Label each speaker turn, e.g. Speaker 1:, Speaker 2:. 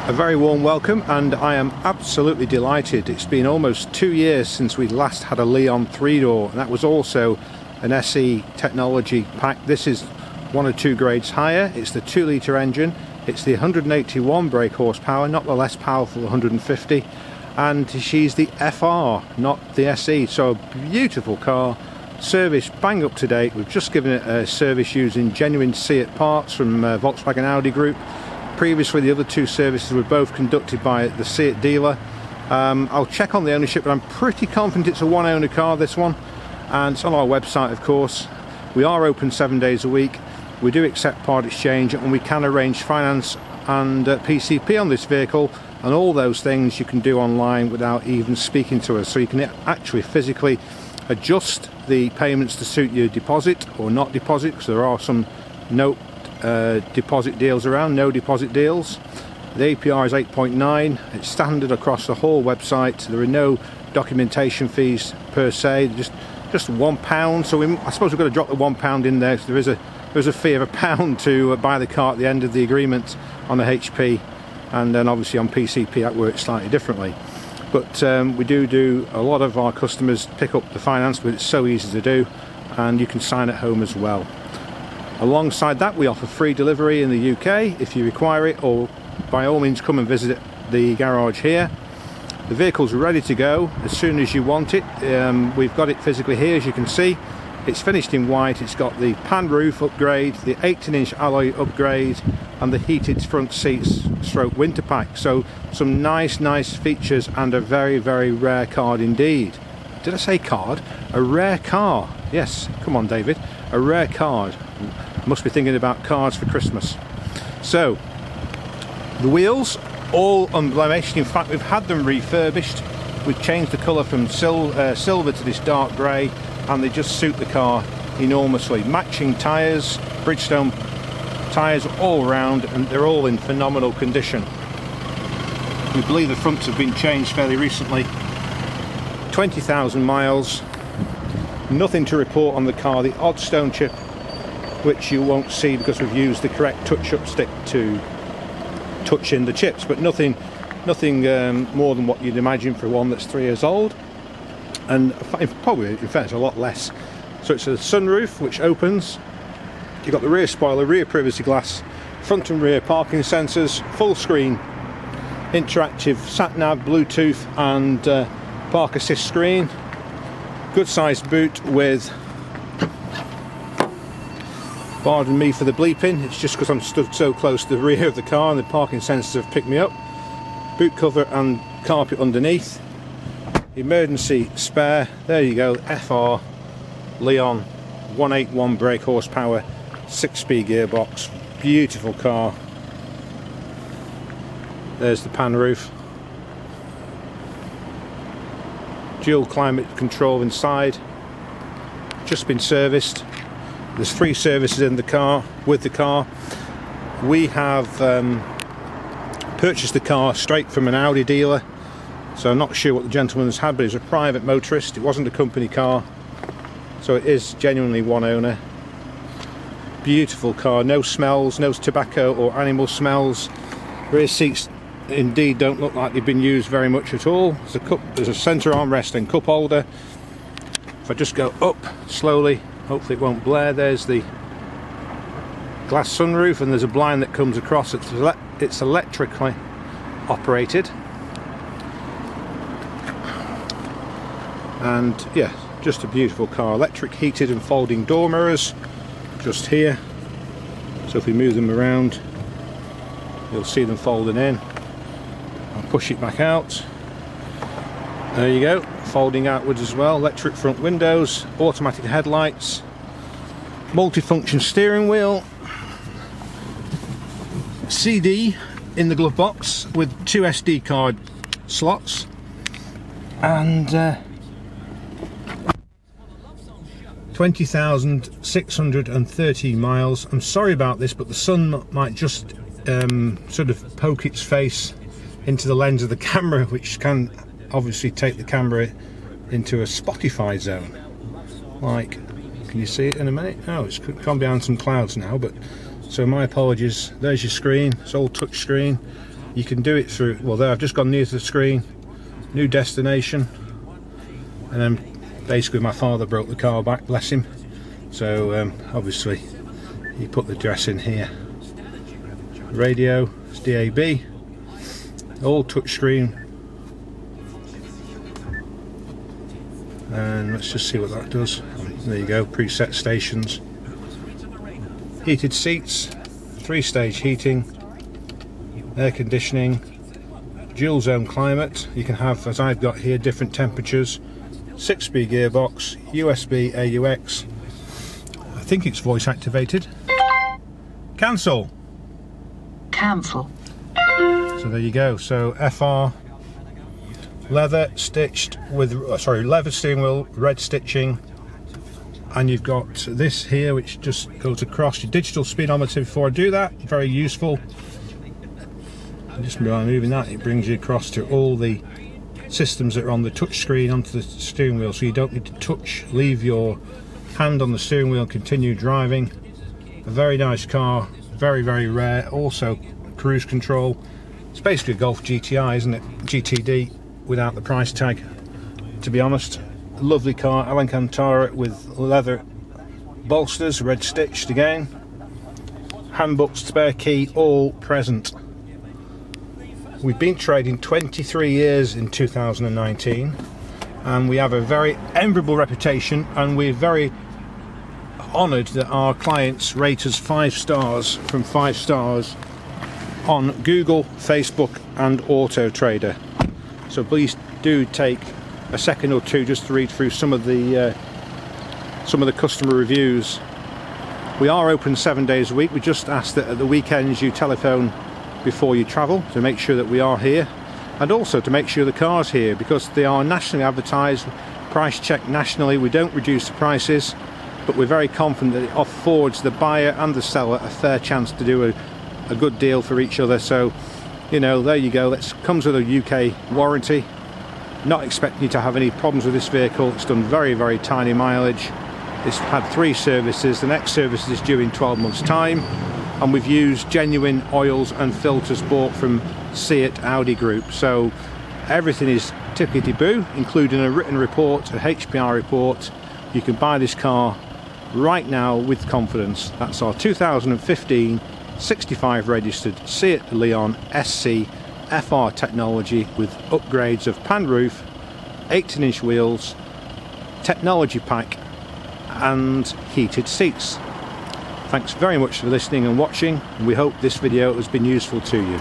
Speaker 1: A very warm welcome, and I am absolutely delighted. It's been almost 2 years since we last had a Leon 3-door, and that was also an SE technology pack. This is 1 or 2 grades higher. It's the 2-litre engine. It's the 181 brake horsepower, not the less powerful 150, and she's the FR, not the SE. So a beautiful car, service bang up to date. We've just given it a service using genuine Seat parts from Volkswagen Audi Group. Previously, the other 2 services were both conducted by the Seat dealer. I'll check on the ownership, but I'm pretty confident it's a one-owner car, this one, and it's on our website, of course. We are open 7 days a week. We do accept part exchange, and we can arrange finance and PCP on this vehicle, and all those things you can do online without even speaking to us. So you can actually physically adjust the payments to suit your deposit or not deposit, because there are some deposit deals around, no deposit deals. The APR is 8.9. It's standard across the whole website. There are no documentation fees per se, just £1. So I suppose we've got to drop the £1 in there. So there's a fee of £1 to buy the car at the end of the agreement on the HP, and then obviously on PCP that works slightly differently. But we do a lot of our customers pick up the finance, but it's so easy to do, and you can sign at home as well. Alongside that, we offer free delivery in the UK if you require it, or by all means come and visit the garage here. The vehicle's ready to go as soon as you want it. We've got it physically here, as you can see. It's finished in white. It's got the pan roof upgrade, the 18-inch alloy upgrade, and the heated front seats stroke winter pack. So some nice features, and a very rare card indeed. Did I say card? A rare car. Yes, come on David, a rare card. Must be thinking about cards for Christmas. So the wheels all unblemished. In fact, we've had them refurbished. We've changed the colour from silver to this dark grey, and they just suit the car enormously. Matching tyres, Bridgestone tyres all round, and they're all in phenomenal condition. We believe the fronts have been changed fairly recently. 20,000 miles. Nothing to report on the car. The odd stone chip, which you won't see because we've used the correct touch-up stick to touch in the chips, but nothing more than what you'd imagine for one that's 3 years old, and probably in fact a lot less. So it's a sunroof which opens. You've got the rear spoiler, rear privacy glass, front and rear parking sensors, full screen, interactive sat-nav, Bluetooth and park assist screen. Good sized boot with, pardon me for the bleeping, it's just because I'm stood so close to the rear of the car and the parking sensors have picked me up. Boot cover and carpet underneath. Emergency spare, there you go, FR Leon 181 brake horsepower, 6-speed gearbox, beautiful car. There's the pan roof. Dual climate control inside, just been serviced. There's 3 services in the car, with the car. We have purchased the car straight from an Audi dealer, so I'm not sure what the gentleman's had, but he's a private motorist. It wasn't a company car, so it is genuinely one owner. Beautiful car, no smells, no tobacco or animal smells. Rear seats indeed don't look like they've been used very much at all. There's a centre armrest and cup holder. If I just go up slowly, hopefully it won't blare. There's the glass sunroof, and there's a blind that comes across. It's electrically operated, and yeah, just a beautiful car. Electric heated and folding door mirrors just here, so if we move them around you'll see them folding in. I'll push it back out. There you go, folding outwards as well. Electric front windows, automatic headlights, multifunction steering wheel, CD in the glove box with 2 SD card slots, and 20,630 miles. I'm sorry about this, but the sun might just sort of poke its face into the lens of the camera, which can obviously take the camera into a Spotify zone. Like, can you see it in a minute? Oh, it's gone behind some clouds now, but so my apologies. There's your screen, it's all touch screen. You can do it through, well there I've just gone near to the screen, new destination, and then basically my father brought the car back, bless him, so obviously he put the address in here. Radio, it's DAB, all touchscreen, and let's just see what that does. There you go, preset stations, heated seats, 3-stage heating, air conditioning, dual zone climate. You can have, as I've got here, different temperatures, 6-speed gearbox, USB AUX, I think it's voice activated. Cancel.
Speaker 2: Cancel.
Speaker 1: So there you go. So FR, leather stitched with, leather steering wheel, red stitching, and you've got this here which just goes across your digital speedometer. Before I do that, very useful. Just by moving that, it brings you across to all the systems that are on the touch screen onto the steering wheel, so you don't need to leave your hand on the steering wheel and continue driving. A very nice car, very rare. Also cruise control. It's basically a Golf GTI, isn't it? GTD without the price tag, to be honest. A lovely car, Alcantara with leather bolsters, red stitched again. Handbook, spare key, all present. We've been trading 23 years in 2019, and we have a very enviable reputation, and we're very honoured that our clients rate us 5 stars from 5 stars on Google, Facebook and Auto Trader. So please do take a second or two just to read through some of the customer reviews. We are open 7 days a week. We just ask that at the weekends you telephone before you travel to make sure that we are here, and also to make sure the car's here, because they are nationally advertised, price checked nationally. We don't reduce the prices, but we're very confident that it affords the buyer and the seller a fair chance to do a good deal for each other. So, you know, there you go. That comes with a UK warranty. Not expecting you to have any problems with this vehicle. It's done very tiny mileage. It's had 3 services. The next service is due in 12 months time. And we've used genuine oils and filters bought from Seat Audi Group. So everything is tickety-boo, including a written report, a HPR report. You can buy this car right now with confidence. That's our 2015 65 registered Seat Leon SC FR technology with upgrades of pan roof, 18-inch wheels, technology pack and heated seats. Thanks very much for listening and watching, and we hope this video has been useful to you.